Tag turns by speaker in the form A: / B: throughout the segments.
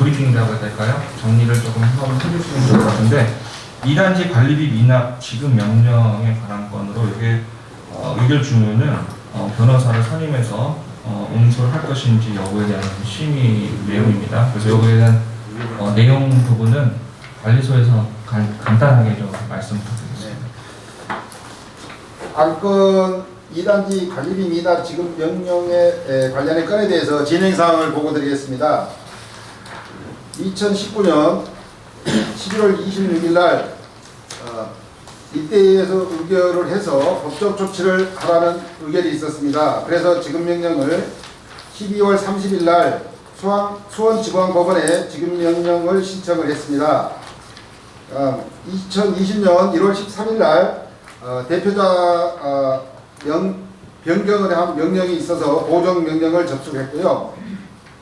A: 브리핑이라고 해야 될까요? 정리를 조금 한번 해주시면 좋을 것 같은데 2단지 관리비 미납 지급 명령에 관한 건으로 이게 의결 중에는 변호사를 선임해서 응소를 할 것인지 여부에 대한 심의 내용입니다. 그래서 여기에 대한 내용 부분은 관리소에서 간단하게 좀 말씀 부탁드리겠습니다.
B: 안건 2단지 관리비 미납 지급 명령에 관련된 건에 대해서 진행사항을 보고드리겠습니다. 2019년 11월 26일 날 이때에서 의결을 해서 법적 조치를 하라는 의결이 있었습니다. 그래서 지급명령을 12월 30일 날 수원지방법원에 지급명령을 신청을 했습니다. 2020년 1월 13일 날 대표자 변경을 한 명령이 있어서 보정명령을 접수했고요.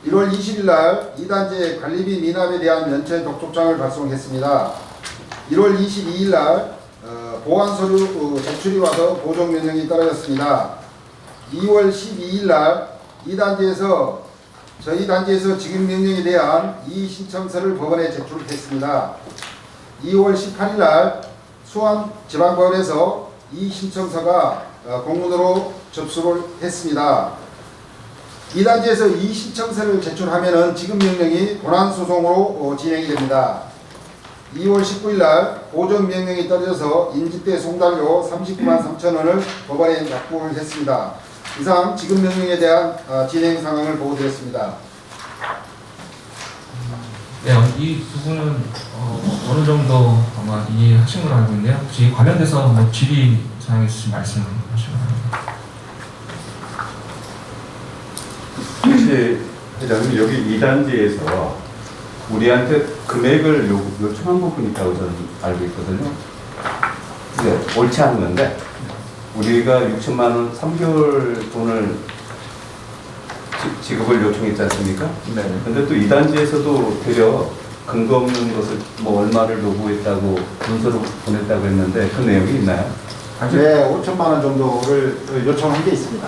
B: 1월 20일 날 2단지 관리비 미납에 대한 면책 독촉장을 발송했습니다. 1월 22일 날 보완서류 제출이 와서 보정명령이 떨어졌습니다. 2월 12일 날 저희 단지에서 지급명령에 대한 이의신청서를 법원에 제출했습니다. 2월 18일 날 수원지방법원에서 이의신청서가 공문으로 접수를 했습니다. 2단지에서 이의신청서를 제출하면 지급명령이 본안소송으로 진행이 됩니다. 2월 19일 날 보정명령이 떨어져서 임직대 송달료 39만 3천 원을 법원에 납부를 했습니다. 이상 지급명령에 대한 진행 상황을 보고드렸습니다.
A: 네, 이 부분은 어느 정도 아마 이해하신 걸로 알고 있는데요. 혹시 관련돼서 질의 사항 있으신 말씀하시면 합니다.
C: 혹시 회장님 여기 2단지에서 우리한테 금액을 요청한 부분이 있다고 저는 알고 있거든요. 네, 옳지 않은 건데 우리가 6천만 원 3개월 돈을 지급을 요청했지 않습니까? 네. 근데 또 2단지에서도 되려 근거 없는 것을 얼마를 요구했다고 문서로 보냈다고 했는데 그 내용이 있나요?
B: 네, 5천만 원 정도를 요청한 게 있습니다.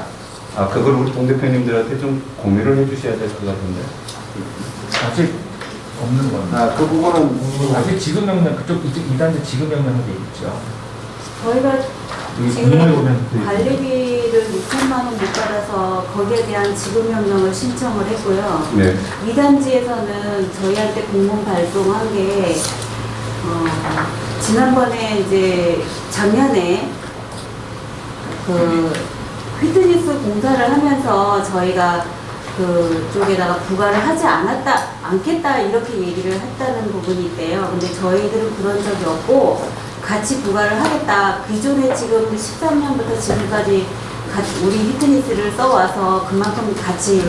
C: 그걸 우리 동 대표님들한테 좀 공유를 해주셔야 될 것 같은데.
A: 아직 없는 겁니다.
B: 그 부분은
A: 아직 지급명령 그쪽 2단지 지급명령도 있죠.
D: 저희가 지금
A: 보면
D: 관리비를 6천만 원 못 받아서 거기에 대한 지급명령을 신청을 했고요.
C: 네.
D: 2단지에서는 저희한테 공문 발송한 게 지난번에 이제 작년에 그 피트니스 공사를 하면서 저희가 그쪽에다가 부과를 하지 않겠다 이렇게 얘기를 했다는 부분이 있대요. 근데 저희들은 그런 적이 없고 같이 부과를 하겠다. 기존에 지금 13년부터 지금까지 우리 피트니스를 써와서 그만큼 같이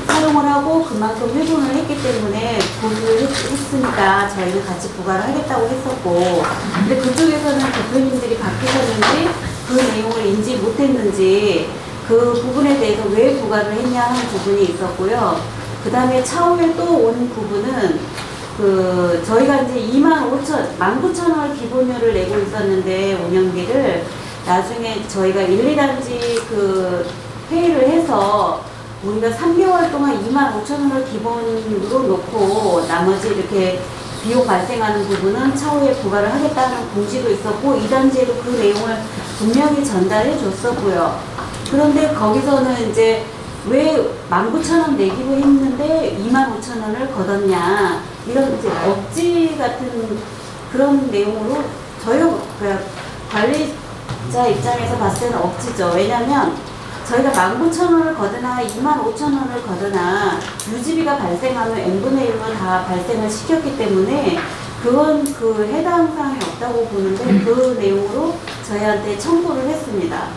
D: 사용을 하고 그만큼 회분을 했기 때문에 보수를 했으니까 저희는 같이 부과를 하겠다고 했었고, 근데 그쪽에서는 대표님들이 바뀌셨는지 그 내용을 인지 못했는지 그 부분에 대해서 왜 부과를 했냐 하는 부분이 있었고요. 그 다음에 차후에 또 온 부분은 저희가 이제 19,000원을 기본료를 내고 있었는데 운영비를 나중에 저희가 1, 2단지 회의를 해서 우리가 3개월 동안 25,000원을 기본으로 놓고 나머지 이렇게 비용 발생하는 부분은 차후에 부과를 하겠다는 공지도 있었고 2단지에도 그 내용을 분명히 전달해 줬었고요. 그런데 거기서는 이제 왜 19,000원 내기로 했는데 25,000원을 걷었냐 이런 이제 억지 같은 그런 내용으로 저희가 관리자 입장에서 봤을 때는 억지죠. 왜냐하면 저희가 19,000원을 거드나 25,000원을 거드나 유지비가 발생하면 n분의 1로 다 발생을 시켰기 때문에 그건 해당 사항이 없다고 보는데 그 내용으로 저희한테 청구를 했습니다.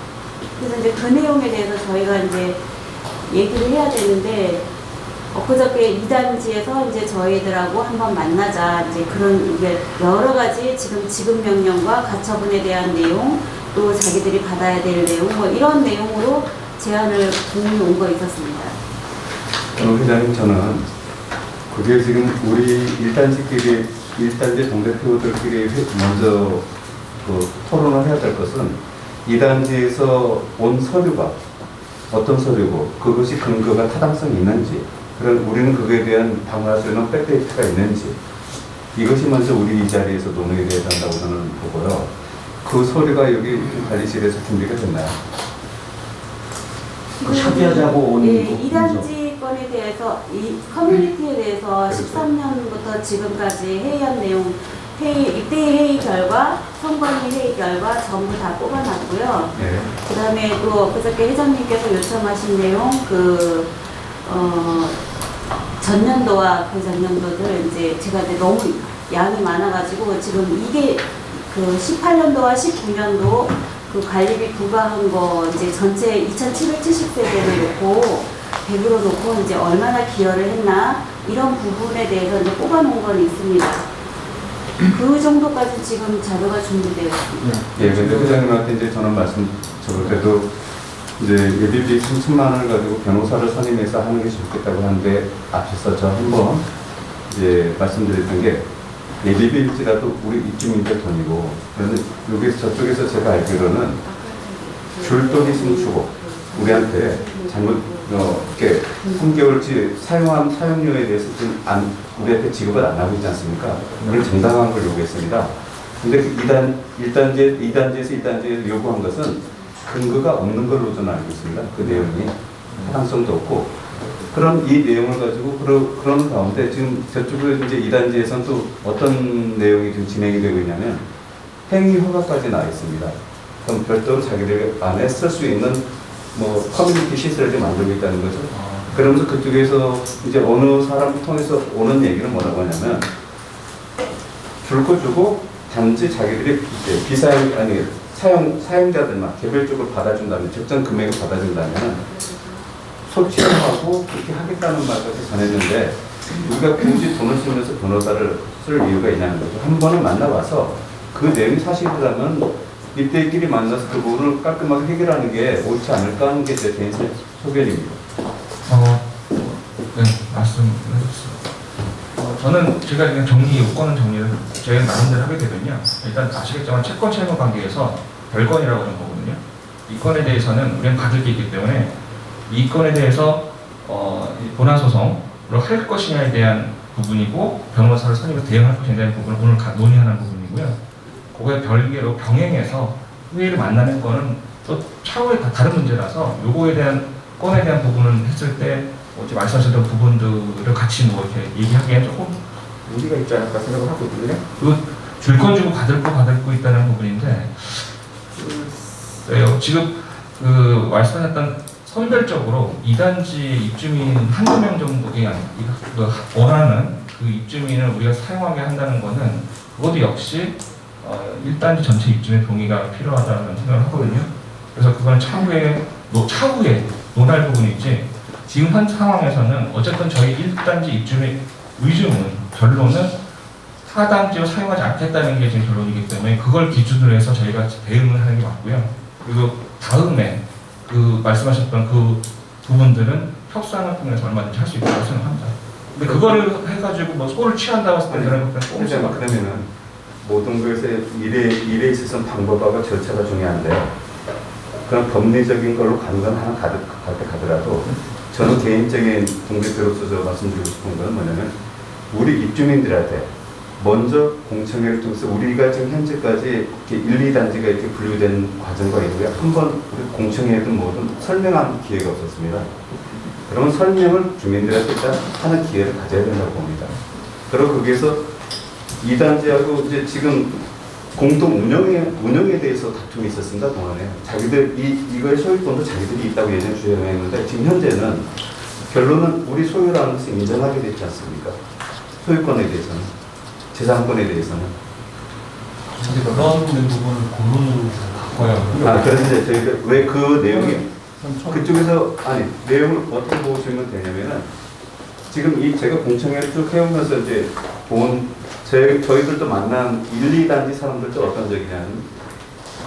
D: 그래서 이제 그 내용에 대해서 저희가 이제 얘기를 해야 되는데 엊그저께 2단지에서 이제 저희들하고 한번 만나자 이제 그런 이게 여러 가지 지금 지급명령과 가처분에 대한 내용 또 자기들이 받아야 될 내용 이런 내용으로 제안을 공유 온 거 있었습니다.
C: 회장님 저는 그게 지금 우리 1단지 동대표들끼리 먼저 토론을 해야 될 것은 2단지에서 온 서류가 어떤 서류고 그것이 근거가 타당성이 있는지 그런 우리는 그거에 대한 방어할 수 있는 백데이터가 있는지 이것이 먼저 우리 이 자리에서 논의해야 된다고 저는 보고요. 그 서류가 여기 관리실에서 준비가 됐나요?
E: 그 협의하자고 온
D: 예,
E: 거-
D: 이단지 건에 대해서 이 커뮤니티에 대해서
C: 그렇죠.
D: 13년부터 지금까지 회의한 내용 입대 회의 결과, 선관위 회의 결과 전부 다 뽑아놨고요.
C: 네.
D: 그다음에 또 그저께 회장님께서 요청하신 내용 전년도와 그 전년도들 이제 제가 이제 너무 양이 많아가지고 지금 이게 그 18년도와 19년도 그 관리비 부과한 거 이제 전체 2,770세대를 놓고 100으로 놓고 이제 얼마나 기여를 했나 이런 부분에 대해서 이제 뽑아놓은 건 있습니다. 그 정도까지 지금 자료가 준비되어 있습니다.
C: 예, 근데 회장님한테 이제 저는 적을 때도 이제 예비비 3천만 원을 가지고 변호사를 선임해서 하는 게 좋겠다고 하는데 앞서서 저 한번 이제 말씀드렸던 게 예비비일지라도 우리 입주민들 돈이고 그런데 여기서 저쪽에서 제가 알기로는 줄도기 신축고 우리한테 잘못 이렇게 3개월치 사용료에 대해서 좀 우리한테 지급을 안 하고 있지 않습니까? 우리는 정당한 걸 요구했습니다. 근데 그 2단지에서 1단지에 요구한 것은 근거가 없는 걸로 저는 알고 있습니다. 그 내용이 타당성도 없고 그런 이 내용을 가지고 그런 가운데 지금 저쪽에 이제 2단지에서는 또 어떤 내용이 지금 진행이 되고 있냐면 행위 허가까지 나와 있습니다. 그럼 별도로 자기들 안에 쓸 수 있는 뭐 커뮤니티 시설을 좀 만들고 있다는 거죠. 그러면서 그쪽에서 이제 어느 사람을 통해서 오는 얘기는 뭐라고 하냐면 줄 거 주고 단지 자기들이 이제 사용자들만 개별적으로 받아준다면 적정 금액을 받아준다면 소치하고 그렇게 하겠다는 말까지 전했는데 우리가 굳이 돈을 쓰면서 변호사를 쓸 이유가 있냐는 거죠. 한 번은 만나봐서 그 내용이 사실이라면 이때끼리 만나서 그 부분을 깔끔하게 해결하는 게 옳지 않을까 하는 게 제 개인 소견입니다.
A: 네, 말씀해주셨습니다. 저는 제가 그냥 요건은 정리를 제 나름대로 하게 되면요. 일단 아시겠지만 채권 채무 관계에서 별건이라고 하는 거거든요. 이 건에 대해서는 우리는 받을 게 있기 때문에 이 건에 대해서 본안 소송을 할 것이냐에 대한 부분이고 변호사를 선임해서 대응할 것이냐에 대한 부분을 오늘 논의하는 부분이고요. 그거에 별개로 병행해서 회의를 만나는 거는 또 차후에 다른 문제라서 요거에 대한 건에 대한 부분을 했을 때 어제 말씀하셨던 부분들을 같이 이렇게 얘기하기엔 조금 무리가 있지 않을까 생각을 하거든요. 그리고 줄 건 주고 받을 거 있다는 부분인데 글쎄요. 지금 그 말씀하셨던 선별적으로 2단지 입주민 한두 명 정도의 원하는 그 입주민을 우리가 사용하게 한다는 거는 그것도 역시 1단지 전체 입주민 동의가 필요하다는 생각을 하거든요. 그래서 그건 차후에 논할 부분이지 지금 현 상황에서는 어쨌든 저희 1단지 입주민 의중은 결론은 4단지로 사용하지 않겠다는 게 지금 결론이기 때문에 그걸 기준으로 해서 저희가 대응을 하는 게 맞고요. 그리고 다음에 그 말씀하셨던 그 부분들은 협상을 통해서 얼마든지 할 수 있다고 생각합니다. 근데 그거를 해가지고 뭐 소를 취한다고 했을 때 그런 것들은 조금씩
C: 그러면은 모든 것에 일에 있어서는 방법하고 절차가 중요한데 그런 법리적인 걸로 가는 건 하나 가더라도 저는 개인적인 동기들로서 말씀드리고 싶은 건 뭐냐면 우리 입주민들한테 먼저 공청회를 통해서 우리가 지금 현재까지 이렇게 1, 2단지가 이렇게 분류된 과정과 이후에 한번 우리 공청회든 뭐든 설명하는 기회가 없었습니다. 그러면 설명을 주민들한테 일단 하는 기회를 가져야 된다고 봅니다. 그리고 거기에서 2단지하고 이제 지금 공동 운영에 대해서 다툼이 있었습니다. 동안에 자기들 이거의 소유권도 자기들이 있다고 예전에 주장했는데 지금 현재는 결론은 우리 소유라는 것을 인정하게 됐지 않습니까? 소유권에 대해서는 재산권에 대해서는.
E: 근데 그런 부분을 고론으로 바꿔야
C: 그런데 저희가 왜 그 내용이 그쪽에서 내용을 어떻게 보시면 되냐면은 지금 제가 공청회를 쭉 해오면서 이제 저희들도 만난 1, 2단지 사람들도 어떤 적이냐면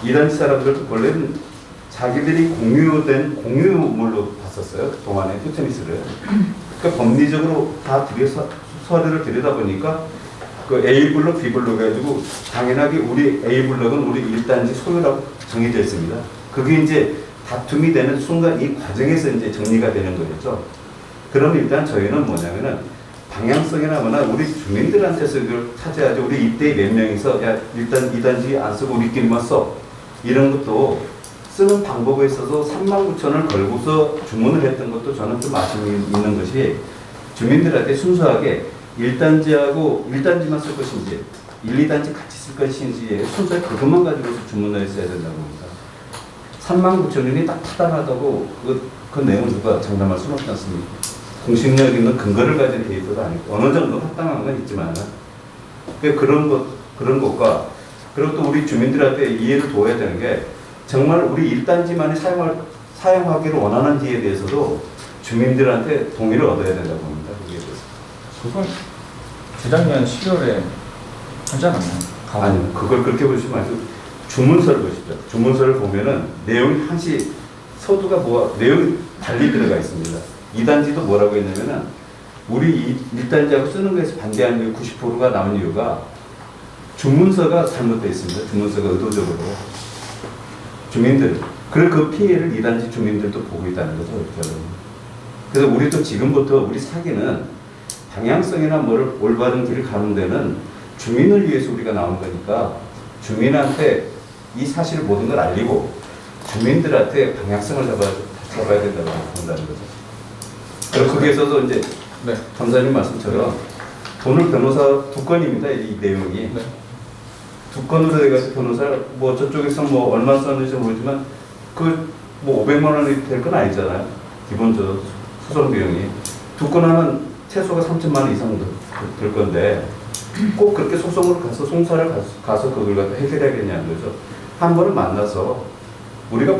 C: 2단지 사람들도 원래는 자기들이 공유된 공유물로 봤었어요. 동안에 퓨처니스를. 그러니까 법리적으로 다 서류를 들여다보니까 그 A블록, B블록 해가지고 당연하게 우리 A블록은 우리 1단지 소유라고 정해져 있습니다. 그게 이제 다툼이 되는 순간 이 과정에서 이제 정리가 되는 거겠죠. 그럼 일단 저희는 뭐냐면은 방향성이나 뭐나 우리 주민들한테서 이걸 찾아야지. 우리 이때 몇 명이서 야 일단 2단지 안 쓰고 우리끼리만 써. 이런 것도 쓰는 방법에 있어서 39,000원을 걸고서 주문을 했던 것도 저는 좀 아쉬움이 있는 것이 주민들한테 순수하게 1단지하고 1단지만 쓸 것인지 1, 2단지 같이 쓸 것인지에 순수하게 그것만 가지고서 주문을 했어야 된다고 봅니다. 39,000원이 딱 타당하다고 그 내용 누가 장담할 수는 없지 않습니까? 공신력 있는 근거를 가진 데이터도 아니고 어느 정도 합당한 건 있지만 그런 것과 그리고 또 우리 주민들한테 이해를 도와야 되는 게 정말 우리 1단지만이 사용하기를 원하는 지에 대해서도 주민들한테 동의를 얻어야 된다고 봅니다. 거기에 대해서.
A: 그건 재작년 12월에 하지 않았나요?
C: 아니, 그걸 그렇게 보시지 마시고 주문서를 보십시오. 주문서를 보면은 내용이 한시 서두가 내용이 달리 들어가 있습니다. 2단지도 뭐라고 했냐면은 우리 1단지하고 쓰는 거에서 반대하는 이유 90%가 나온 이유가 주문서가 잘못되어 있습니다. 주문서가 의도적으로 주민들 그 피해를 2단지 주민들도 보고 있다는 거죠. 그래서 우리도 지금부터 우리 사기는 방향성이나 뭐를 올바른 길을 가는 데는 주민을 위해서 우리가 나온 거니까 주민한테 이 사실을 모든 걸 알리고 주민들한테 방향성을 잡아야 된다고 본다는 거죠. 그리고 거기에 있어서 이제
A: 네.
C: 감사님 말씀처럼 돈을 변호사 2건입니다. 이 내용이.
A: 네.
C: 2건으로 돼가지고 변호사 뭐 저쪽에서 뭐 얼마 썼는지 모르지만 그 뭐 500만 원이 될 건 아니잖아요. 기본 소송 비용이 2건 하면 최소가 3천만 원 이상 될 건데 꼭 그렇게 소송을 가서 송사를 가서 그걸 갖다 해결해야겠냐는 거죠. 한 번은 만나서 우리가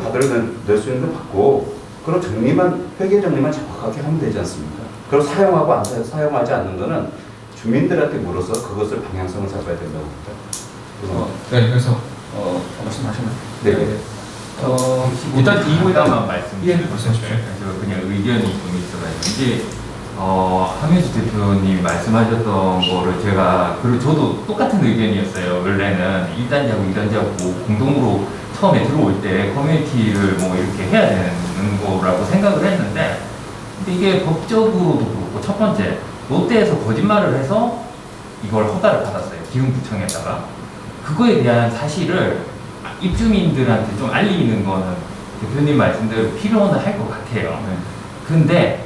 C: 낼 수 있는 거 받고 그런 정리만 회계 정리만 정확하게 하면 되지 않습니까? 그럼 사용하고 안 사용하지 않는 거는 주민들한테 물어서 그것을 방향성을 잡아야 된다고 봅니다.
A: 네, 그래서 말씀하시나요?
C: 네.
A: 일단
F: 이거에다만 말씀드리고
A: 예, 말씀하십시오.
F: 저 그냥 의견이 좀 있어가지고 이제 한민수 대표님 말씀하셨던 거를 제가 그리고 저도 똑같은 의견이었어요. 원래는 1단지하고 2단지하고 공동으로 처음에 들어올 때 커뮤니티를 뭐 이렇게 해야 되는 거라고 생각을 했는데 근데 이게 법적으로도 그렇고 첫 번째 롯데에서 거짓말을 해서 이걸 허가를 받았어요. 기흥구청에다가 그거에 대한 사실을 입주민들한테 좀 알리는 거는 대표님 말씀대로 필요는 할 것 같아요. 근데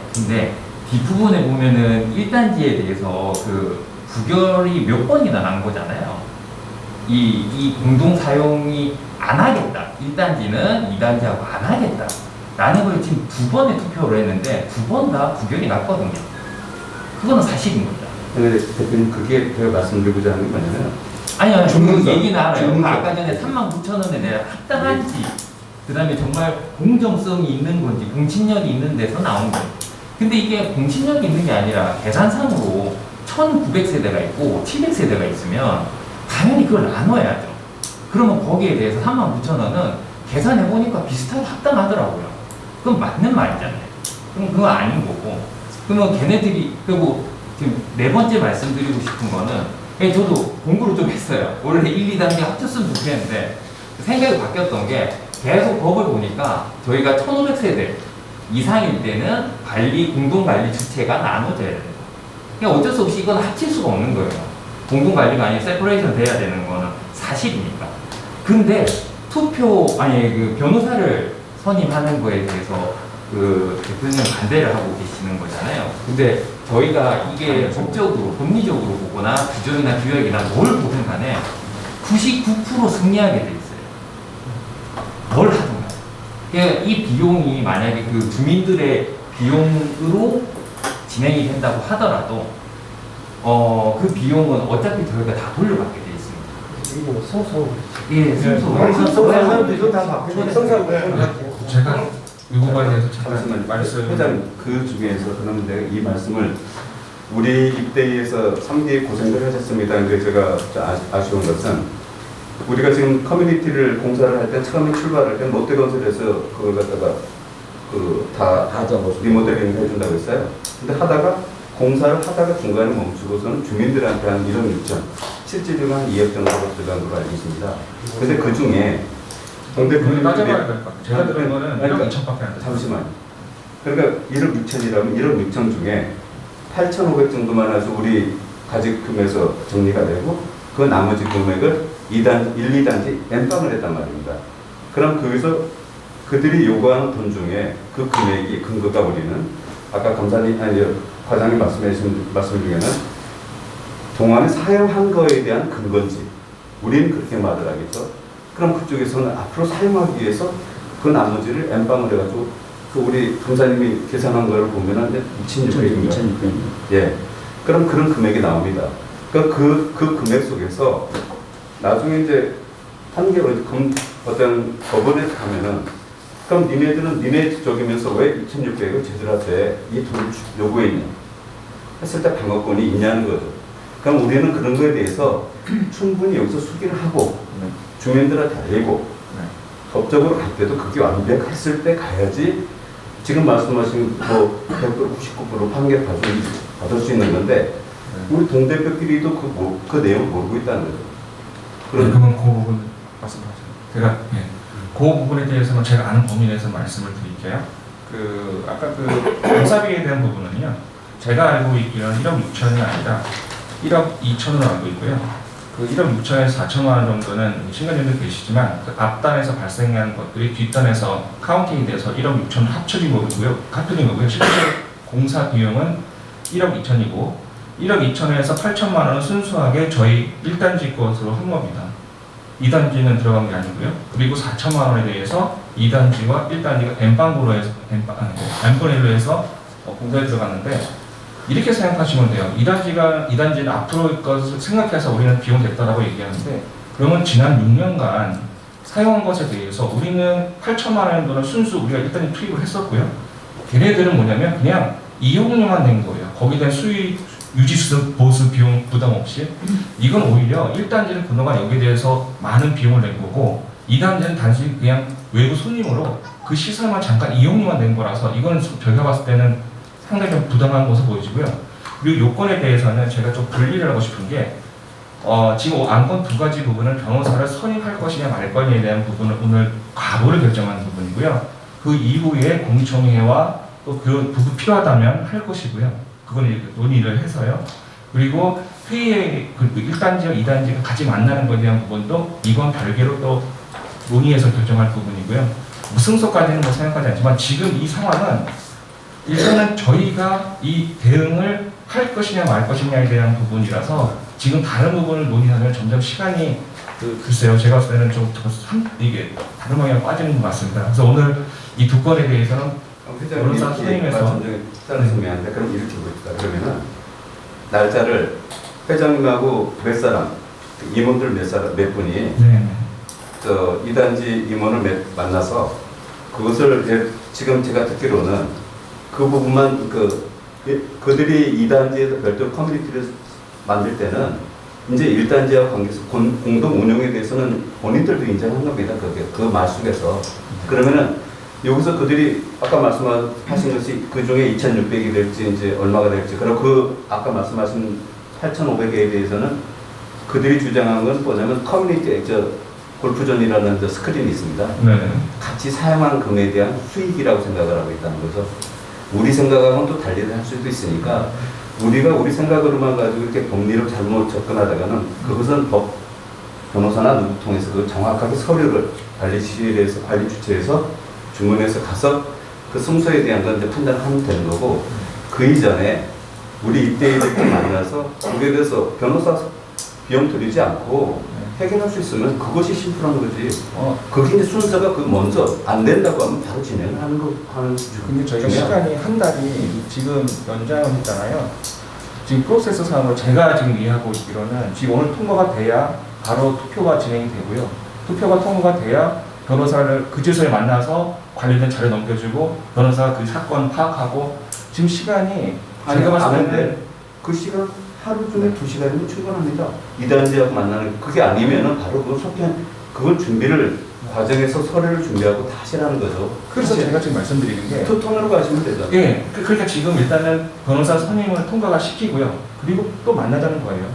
F: 뒷부분에 보면은 1단지에 대해서 그 부결이 몇 번이나 난 거잖아요. 이 공동 사용이 안 하겠다. 1단지는 2단지하고 안 하겠다. 라는 걸 지금 2번에 투표를 했는데 2번 다 부결이 났거든요. 그거는 사실인 겁니다.
C: 근데 대표님 그게 제가 말씀드리고자 하는 게 뭐냐면
F: 아니요, 그
C: 주문서.
F: 얘기는 알아요.
C: 주문서.
F: 아까 전에 39,000원에 내가 합당한지, 그 다음에 정말 공정성이 있는 건지, 공신력이 있는 데서 나온 건지. 근데 이게 공신력이 있는 게 아니라 계산상으로 1900세대가 있고 700세대가 있으면 당연히 그걸 나눠야죠. 그러면 거기에 대해서 39,000원은 계산해보니까 비슷하게 합당하더라고요. 그건 맞는 말이잖아요. 그럼 그건 아닌 거고. 그러면 걔네들이, 그리고 지금 4번째 말씀드리고 싶은 거는 저도 공부를 좀 했어요. 원래 1, 2단계 합쳤으면 좋겠는데 생각이 바뀌었던 게 계속 법을 보니까 저희가 1500세대 이상일 때는 공동관리 주체가 나눠져야 된다. 그러니까 어쩔 수 없이 이건 합칠 수가 없는 거예요. 공동관리가 아니라 세퍼레이션 돼야 되는 거는 사실이니까. 근데 그 변호사를 선임하는 거에 대해서 그 대표님 반대를 하고 계시는 거잖아요. 근데 저희가 이게 법적으로, 법리적으로 보거나 규정이나 규약이나 뭘 보든 간에 99% 승리하게 돼 있어요. 뭘 하든 간에. 그러니까 이 비용이 만약에 그 주민들의 비용으로 진행이 된다고 하더라도 그 비용은 어차피 저희가 다 돌려받게 돼 있습니다.
E: 이거 소소.
F: 예,
E: 소소하면 다 바뀌는
A: 제가 이 부분에 대해서
C: 잠시만요.
A: 말씀
C: 회장 그 중에서 그러면 내가 이 말씀을 우리 입대위에서 3기 고생을 하셨습니다. 근데 제가 아쉬운 것은 우리가 지금 커뮤니티를 공사를 할 때 처음에 출발할 때 롯데건설에서 그걸 갖다가 다 리모델링 해준다고 했어요. 근데 공사를 하다가 중간에 멈추고서는 주민들한테 한 1억 6천, 실질적으로 한 2억 정도가 들어간 걸로 알고 있습니다. 근데 그 중에
A: 그걸 따져봐야 될 것 같아요. 제가 들은 거는
C: 그러니까
A: 1억 2천밖에 안 돼요.
C: 잠시만요. 그러니까 1억 6천이라면 1억 6천 중에 8,500 정도만 해서 우리 가직금에서 정리가 되고 그 나머지 금액을 1, 2단지 엠빵을 했단 말입니다. 그럼 거기서 그들이 요구하는 돈 중에 그 금액이 근거가 우리는 아까 검사님 아니 과장님 말씀하신 말씀 중에는 동안에 사용한 거에 대한 근거인지 우리는 그렇게 말을 하겠죠. 그럼 그쪽에서는 앞으로 사용하기 위해서 그 나머지를 엠빵을 해가지고 그 우리 검사님이 계산한 거를 보면은 2,600입니다.
B: 2,600.
C: 예. 그럼 그런 금액이 나옵니다. 그러니까 그 금액 속에서 나중에 이제 판결을 어떤 법원에 가면은 그럼 니네들은 니네 쪽이면서 왜 2,600을 제들한테 이 돈을 요구했냐 했을 때 방어권이 있냐는 거죠. 그럼 우리는 그런 거에 대해서 충분히 여기서 수기를 하고 주민들한테 알리고 법적으로 갈 때도 그게 완벽했을 때 가야지 지금 말씀하신 뭐 100% 99% 판결 받을 수 있는 건데 우리 동대표끼리도 그 내용 모르고 있다는 거죠.
A: 그러면 그 부분 말씀하세요. 제가 그 부분에 대해서는 제가 아는 범위 내에서 말씀을 드릴게요. 그 아까 그 공사비에 대한 부분은요. 제가 알고 있기로는 1억 6천이 아니라 1억 2천으로 알고 있고요. 그 1억 6천에서 4천만 원 정도는 신관님도 계시지만 그 앞단에서 발생한 것들이 뒷단에서 카운팅이 돼서 1억 6천 합쳐진 거고요. 실제 공사 비용은 1억 2천이고 1억 2천에서 8천만 원은 순수하게 저희 1단지 것으로 한 겁니다. 2단지는 들어간 게 아니고요. 그리고 4천만 원에 대해서 2단지와 1단지가 N방으로 해서 N분의 1로 해서 공사에 들어갔는데 이렇게 생각하시면 돼요. 2단지는 앞으로의 것을 생각해서 우리는 비용 됐다라고 얘기하는데 그러면 지난 6년간 사용한 것에 대해서 우리는 8천만 원 정도는 순수 우리가 1단지 투입을 했었고요. 걔네들은 뭐냐면 그냥 이용료만 낸 거예요. 거기에 대한 수익, 유지, 보수 비용 부담 없이. 이건 오히려 1단지는 그동안 여기에 대해서 많은 비용을 낸 거고 2단지는 단순히 그냥 외부 손님으로 그 시설만 잠깐 이용료만 낸 거라서 이거는 저희가 봤을 때는 상당히 좀 부당한 것으로 보여지고요. 그리고 요건에 대해서는 제가 좀 분리를 하고 싶은 게 지금 안건 두 가지 부분은 변호사를 선임할 것이냐 말 것이냐에 대한 부분은 오늘 과보를 결정하는 부분이고요. 그 이후에 공청회와 또 그 부분 필요하다면 할 것이고요. 그건 이제 논의를 해서요. 그리고 회의에 그 1단지와 2단지가 같이 만나는 것에 대한 부분도 이건 별개로 또 논의해서 결정할 부분이고요. 승소까지는 뭐 생각하지 않지만 지금 이 상황은 일단은 저희가 이 대응을 할 것이냐 말 것이냐에 대한 부분이라서 지금 다른 부분을 논의하면 점점 시간이 글쎄요 제가 봤을 때는 좀 이게 다른 방향으로 빠지는 것 같습니다. 그래서 오늘 이 두 건에 대해서는 변호사 선임해서
C: 미안한데 그럼 이렇게 봅시다. 그러면은 날짜를 회장님하고 몇 사람 임원들 몇 분이 저 2단지 임원을 만나서 그것을 지금 제가 듣기로는 그 부분만 그들이 2단지에서 별도 커뮤니티를 만들 때는 이제 1단지와 관계해서 공동 운영에 대해서는 본인들도 인정한 겁니다. 그 말 속에서. 그러면은 여기서 그들이 아까 말씀하신 것이 그 중에 2,600이 될지 이제 얼마가 될지 그리고 그 아까 말씀하신 8,500에 대해서는 그들이 주장한 건 뭐냐면 커뮤니티 골프존이라는 스크린이 있습니다.
A: 네.
C: 같이 사용한 금에 대한 수익이라고 생각을 하고 있다는 거죠. 우리 생각하고는 또 달리 할 수도 있으니까 우리가 우리 생각으로만 가지고 이렇게 법리로 잘못 접근하다가는 그것은 법 변호사나 누구 통해서 그 정확하게 서류를 관리실에서 관리 주체에서 주문해서 가서 그 승소에 대한 건 이제 판단을 하면 되는 거고 그 이전에 우리 입대인들끼리 만나서 거기에 대해서 변호사 비용 들이지 않고 해결할 수 있으면 그것이 심플한 거지. 그게 이제 순서가 먼저 안 된다고 하면 바로 진행을 하는 수준.
A: 근데 저희가 시간이 한 달이 지금 연장을 했잖아요. 지금 프로세스 상으로 제가 지금 이해하고 있기로는 지금 오늘 통과가 돼야 바로 투표가 진행이 되고요. 투표가 통과가 돼야 변호사를 그 주소에 만나서 관련된 자료 넘겨주고 변호사가 그 사건 파악하고 지금 시간이 제가 봤을 때는
C: 그 시간 하루 중에 2시간이면 충분합니다. 2단지하고 만나는 그게 아니면은 바로 그걸 준비를 과정에서 서류를 준비하고 다시 하는 거죠.
A: 그래서 제가 지금 말씀드리는 게
C: 투톤으로 가시면 되죠.
A: 예, 그러니까 지금 일단은 변호사 선임을 통과가 시키고요. 그리고 또 만나자는 거예요.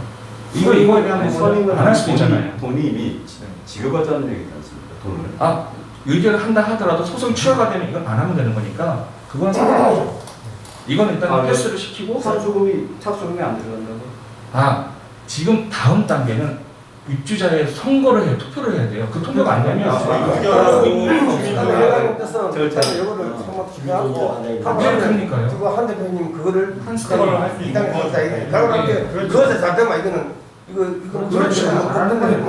A: 이거에 대한 부분을 안 할 수도 있잖아요.
C: 돈이 이미 지급하자는 얘기지 않습니까? 돈을.
A: 의견을 한다 하더라도 소송이 취하가 되면 이건 안 하면 되는 거니까 그건 상관없죠. 이건 일단 패스를 시키고
C: 착수금이 안 들어간다고?
A: 지금 다음 단계는 입주자의 선거를 해요. 투표를 해야 돼요. 그 투표가 안 되면 그러니까요.
E: 그거 한 대표님 그거를
A: 한 스텝을 할 수 있는
E: 그것에 잘되면 이거는 이거
A: 그렇죠.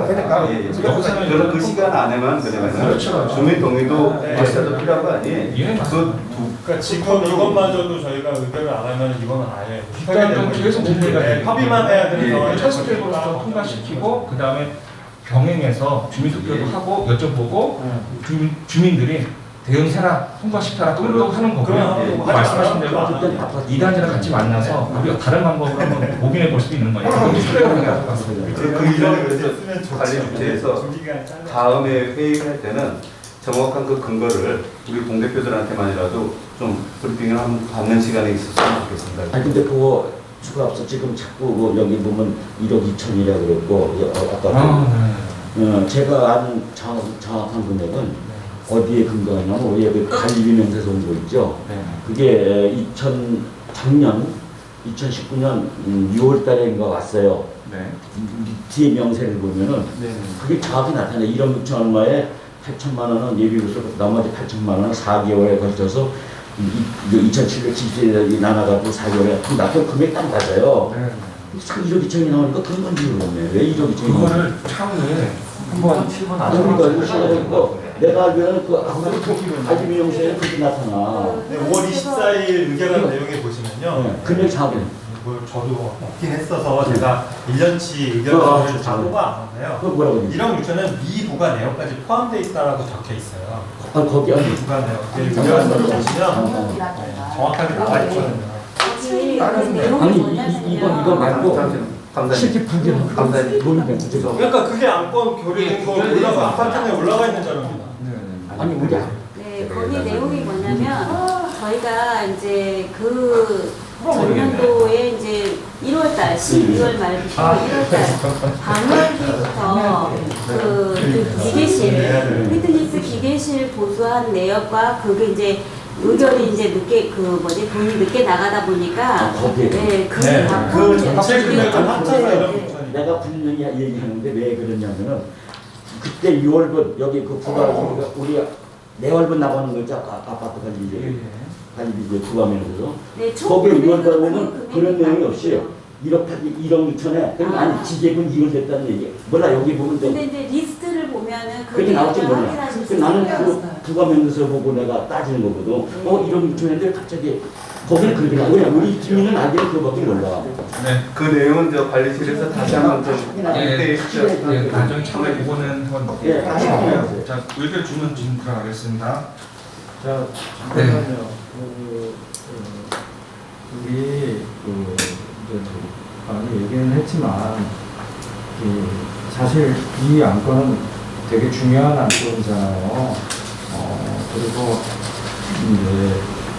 E: 되니까
C: 저는 그 시간 안에만 그러면은
A: 그렇죠.
C: 주민 동의도 발사도 필요한 거 아니에요?
A: 예, 맞습니다.
G: 그러니까 지금 이것마저도 저희가 의결을 안 하면 이거는 아예
A: 일단 계속 문제가
G: 네, 협의만 해야 되는 상황이
A: 철수대로서 통과시키고 그 다음에 병행해서 주민투표도 하고 여쭤보고 주민들이 대응해라, 통과시켜라 그걸로 하는 거고요. 말씀하신 대로 2단지랑 같이 만나서 우리가 다른 방법으로 한번 고민해 볼 수도 있는 거예요. 그건 수레하는 게 나을 것 같습니다.
C: 그 이전에 그래서 관리 주체에서 다음에 회의를 할 때는 정확한 그 근거를 우리 공대표들한테만이라도 좀 브리핑을 한번 받는 시간이 있었으면 좋겠습니다.
H: 아니 근데 그거 추가 없어 지금 자꾸 뭐 여기 보면 1억 2천이라고 그랬고 아까 제가 아는 정확한 금액은 어디에 근거하냐면 우리 그 관리비 명세서 온 거 있죠. 그게 작년 2019년 6월 달에인가 왔어요. 뒤에 명세를 보면은 그게 정확히 나타나요. 1억 6천 얼마에 8천만 원은 예비로서 나머지 8천만 원은 4개월에 걸쳐서 2,770이 나눠가지고 4개월에 나쁜 금액 딱 맞아요. 1억 2천이 나오니까 그런 건지 모르겠네. 왜 1억 2천이
A: 그거를 차후에 한번
H: 그러니까 내가 알기로는 그 아무리 관리비 명세에 그렇게 나타나.
G: 5월 24일 의결한 내용에 보시면요.
H: 금액 정확히.
G: 뭐 저도 없긴 했어서 제가 1년치 의결을 자료가 안 왔네요.
H: 그거 뭐라고
G: 1억 6천은 미부과 내역까지 포함되어 있다라고 적혀 있어요.
H: 거기 아니.
G: 부과 내역. 의결을 보시면 정확하게 나와 있거든요.
H: 아니 이거 말고 실제 부기는 모르는
G: 그러니까 그게 안건 결의된 거 올라가 아파트 내에 올라가 있는 자료입니다.
H: 아니 우리
D: 네, 거기 내용이 뭐냐면 저희가 이제 그 전년도에 이제 1월달 12월 말부터 1월달 방월기부터 그 기계실 피트니스 기계실 보수한 내역과 그게 이제 의결이 이제 늦게 돈이 늦게 나가다 보니까 네, 그
G: 전체 금액을 합쳐서
H: 내가 분명히 얘기하는데 왜 그러냐면은 그때 6월분 여기 그 부가 우리 내월분 나가는 거 있죠. 아파트 관리비 부가면서 거기에 6월 가면은 그런 내용이 없어요. 1억 6천에 그럼 아니 지계분 2월 됐다는 얘기 몰라 여기 보면
D: 근데 이제 리스트를 보면은
H: 그게 나올지 몰라. 나는 그 부가면서 보고 내가 따지는 거거든. 1억 6천인데 갑자기 거기는 그렇게 나와. 왜냐 우리 주민은 알기는 그거밖에 몰라.
C: 그 내용은 저 관리실에서 다시 한번 좀
A: 나중에 차후에 그거는 한번
H: 다시 확인해보세요.
A: 자, 의견 주문 지금 들어가겠습니다.
I: 자, 잠깐만요. 우리 이제 많이 얘기는 했지만 사실 이 안건은 되게 중요한 안건이잖아요. 그리고 이제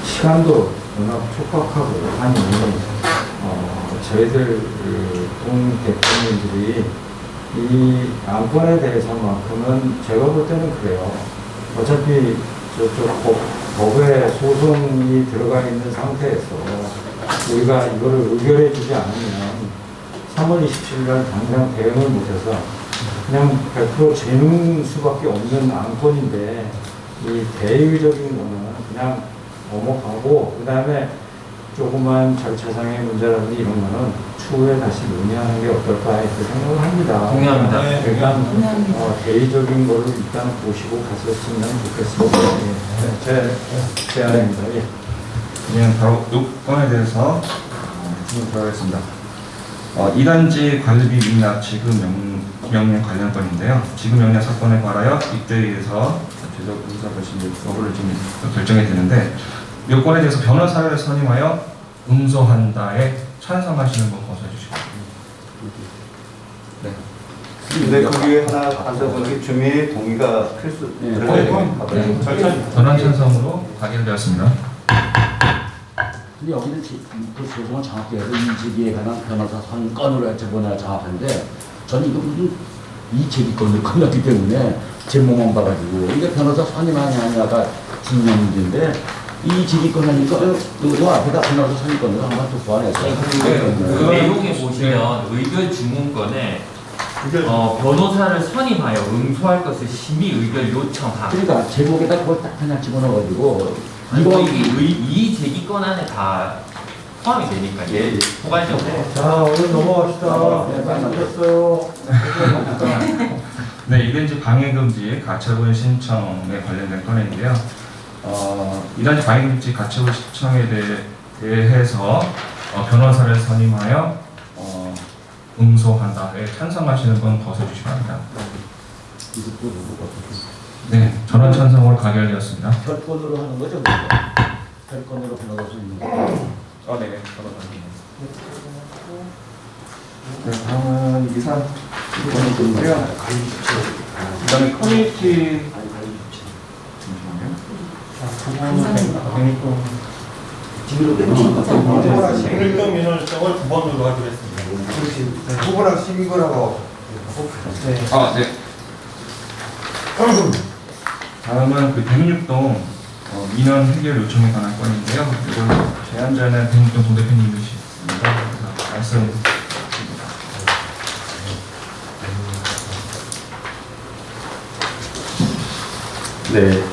I: 시간도 워낙 촉박하고 하니 저희들 동 대표님들이 이 안건에 대해서만큼은 제가 볼 때는 그래요. 어차피 저쪽 법에 소송이 들어가 있는 상태에서 우리가 이거를 의결해 주지 않으면 3월 27일 날 당장 대응을 못해서 그냥 100% 재는 수밖에 없는 안건인데 이 대의적인 거는 그냥 넘어가고 그 다음에 조그만 절차상의 문제라든지 이런 거는 추후에 다시 논의하는 게 어떨까 이렇게 생각을 합니다.
F: 동의합니다.
I: 일단 대의적인 거를 일단 보시고 갔었으면 좋겠습니다. 제 제안입니다.
A: 그냥 바로 요건에 대해서 질문 들어가겠습니다. 2단지 관리비 미납 지급 명령 관련 건인데요. 지급 명령 사건에 관하여 입대위에서 제적 의사 결심 여부를 지금 결정해야 되는데 요건에 대해서 변호사를 선임하여 응소한다에 찬성하시는 분 거서해 주시고. 네.
C: 근데 거기에 하나 간사분이 주민의 동의가 필수
A: 전원 찬성으로 가결되었습니다.
H: 근데 여기는 그 소송을 정확히 해서 이 제기에 관한 변호사 선건으로 해쳐보나 정확한데 저는 이거 무슨 이 제기권을 끝났기 때문에 제목만 봐가지고 이게 변호사 선임하냐 아니냐가 중요한 문제인데 이 지리권 하니까 너 앞에다 하나로 선입권으로 한번 또 보완해서
F: 그 내용에 보시면 의결 주문권에 변호사를 선임하여 응소할 것을 심의 의결 요청하고.
H: 그러니까 제목에다 그걸 딱 하나 집어넣어가지고
F: 이거 이 제기권 안에 다 포함이 되니까 예, 포괄적으로.
I: 자, 오늘 넘어갑시다. 네, 많이 마셨어요.
A: 네, 이게 이제 방해금지 가처분 신청에 관련된 건인데요. 이단 방해금지 가처분 신청에 대해서 변호사를 선임하여 응소한다. 네, 찬성하시는 분 벗어주시기 바랍니다. 네, 전원 찬성으로 가결되었습니다.
H: 별건으로 하는 거죠? 별건으로 변호사 있는 거.
A: 네네, 변호사님.
C: 네, 다음은 이사 이거는 끝나요. 그다음에 커뮤니티
G: 생일동 민원청을 9번으로 하기로 했습니다.
E: 그렇지. 후보랑 12번하고.
A: 네. 다음은 그 106동 민원 해결 요청에 관한 건인데요. 이걸 제안자는 106동 동대표님이십니다. 그래서 말씀.
C: 네.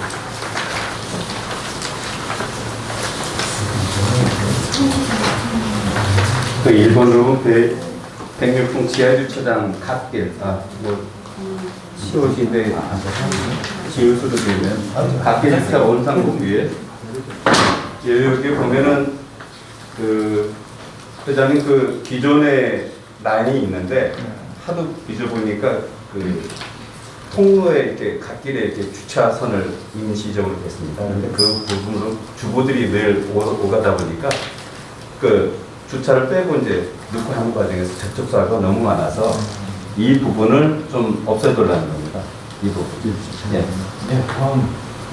C: 그 1번으로 106동 지하주차장 갓길, 시옷인데 지우수로 되면 갓길 주차 원상복 위에 여기 보면은 그 회장님 그 기존의 라인이 있는데 하도 빚어보니까 그 통로에 이렇게 갓길에 이렇게 주차선을 임시적으로 됐습니다. 그런데 그 부분으로 주부들이 늘 오가다 보니까 그 주차를 빼고 이제 넣고 하는 과정에서 접촉사고가 너무 많아서 이 부분을 좀 없애달라는 겁니다. 이 부분. 예.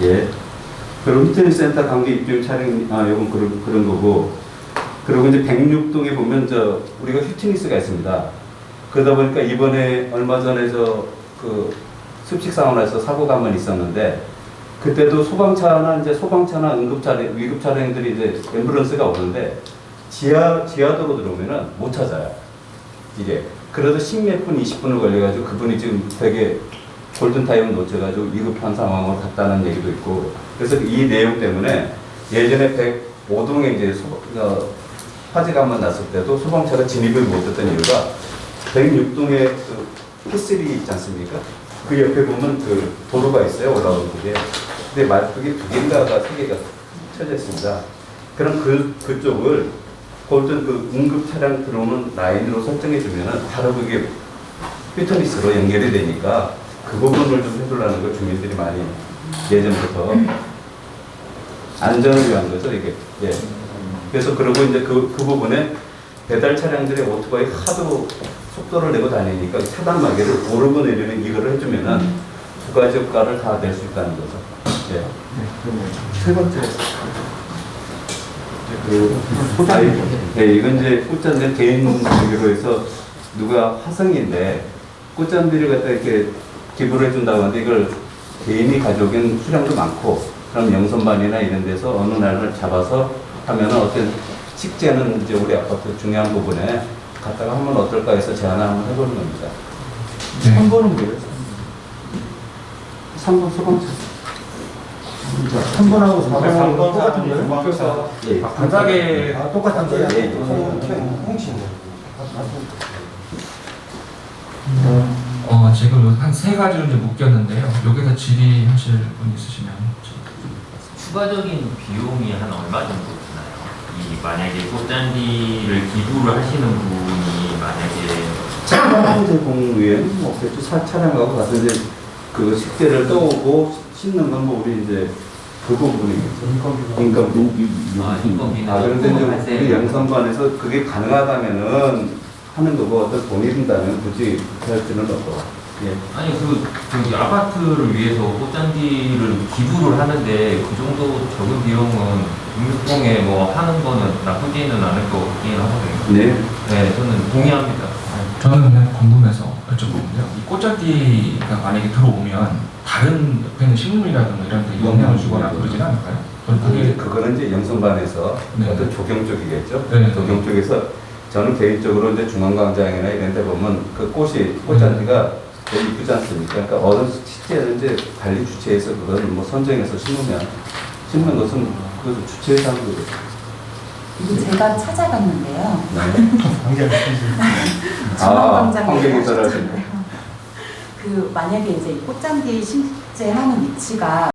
C: 예. 그리고 피트니스 센터 관계 입주임 차량, 이건 그런 거고. 그리고 이제 106동에 보면 우리가 피트니스가 있습니다. 그러다 보니까 이번에 얼마 전에 그 습식 사원에서 사고가 한번 있었는데 그때도 소방차나 응급차량, 위급차량들이 이제 앰뷸런스가 오는데 지하도로 들어오면은 못 찾아요. 이게. 그래도 10몇 분, 20분을 걸려가지고 그분이 지금 되게 골든타임을 놓쳐가지고 위급한 상황으로 갔다는 얘기도 있고. 그래서 이 내용 때문에 예전에 105동에 이제 화재가 한번 났을 때도 소방차가 진입을 못했던 이유가 106동에 그 P3 있지 않습니까? 그 옆에 보면 그 도로가 있어요. 올라오는 게. 근데 그게 2개인가가 3개가 쳐져 있습니다. 그럼 그쪽을 골든 그 응급 차량 들어오는 라인으로 설정해 주면은 바로 그게 피트니스로 연결이 되니까 그 부분을 좀 해달라는 걸 주민들이 많이 예전부터 안전을 위한 거죠, 이게. 예. 그래서 그러고 이제 그 부분에 배달 차량들의 오토바이 하도 속도를 내고 다니니까 차단 마개를 오르고 내리는 이거를 해주면은 두 가지 효과를 다 낼 수 있다는 거죠. 예. 세 번째. 이건 이제 꽃잔들 개인 주기로 해서 누가 화성인데 꽃잔들을 갖다 이렇게 기부를 해준다고 하는데 이걸 개인이 가져오기엔 수량도 많고 그럼 영선반이나 이런 데서 어느 날을 잡아서 하면은 어떤 식재는 이제 우리 아파트 중요한 부분에 갖다가 하면 어떨까 해서 제안을 한번 해보는 겁니다. 3번은 뭐예요? 3번 소방차.
H: 3번하고 4번하고 똑같은 거예요?
E: 그래서
H: 예.
A: 바닥에
H: 똑같은 거예요? 예.
E: 홍신.
A: 지금 한 3가지로 이제 묶였는데요. 여기다 질의하실 분 있으시면.
F: 추가적인 비용이 한 얼마 정도 드나요? 만약에 꽃잔디를 기부를 하시는 분이 만약에
C: 공위엔 없겠죠. 차량하고 가서 이제 그 식재를 떠오고 씻는 건 뭐 우리 이제 그 부분이겠죠. 인건비.
F: 인건비는
C: 그런데 이제 우리 영선반에서 그게 가능하다면은 하는 거고 어떤 돈이 든다면 굳이 할 필요는 없고. 예.
F: 아니 저기 아파트를 위해서 꽃잔디를 기부를 하는데 그 정도 적은 비용은 106동에 뭐 하는 거는 나쁘지는 않을 것 같긴 하거든요.
C: 네.
F: 네, 저는 동의합니다.
A: 저는 그냥 궁금해서 여쭤보는데요. 이 꽃잔디가 만약에 들어오면 다른 옆에 있는 식물이라든가 이런 데 영향을 주거나 그러지는 않을까요? 저는 그게
C: 그거는 이제 영선반에서
A: 네.
C: 어떤 조경 쪽이겠죠.
A: 네.
C: 조경 쪽에서 저는 개인적으로 이제 중앙광장이나 이런 데 보면 그 꽃잔디가 되게 이쁘지 않습니까? 그러니까 어느 시기에는 이제 관리 주체에서 그거는 뭐 선정해서 심는 것은 그 주체에서 하는 거죠.
J: 이게 제가 찾아봤는데요.
G: 관계를
J: 중앙광장에
C: 환경에서 하시는
J: 그 만약에 이제 이 꽃잔디 심재하는 위치가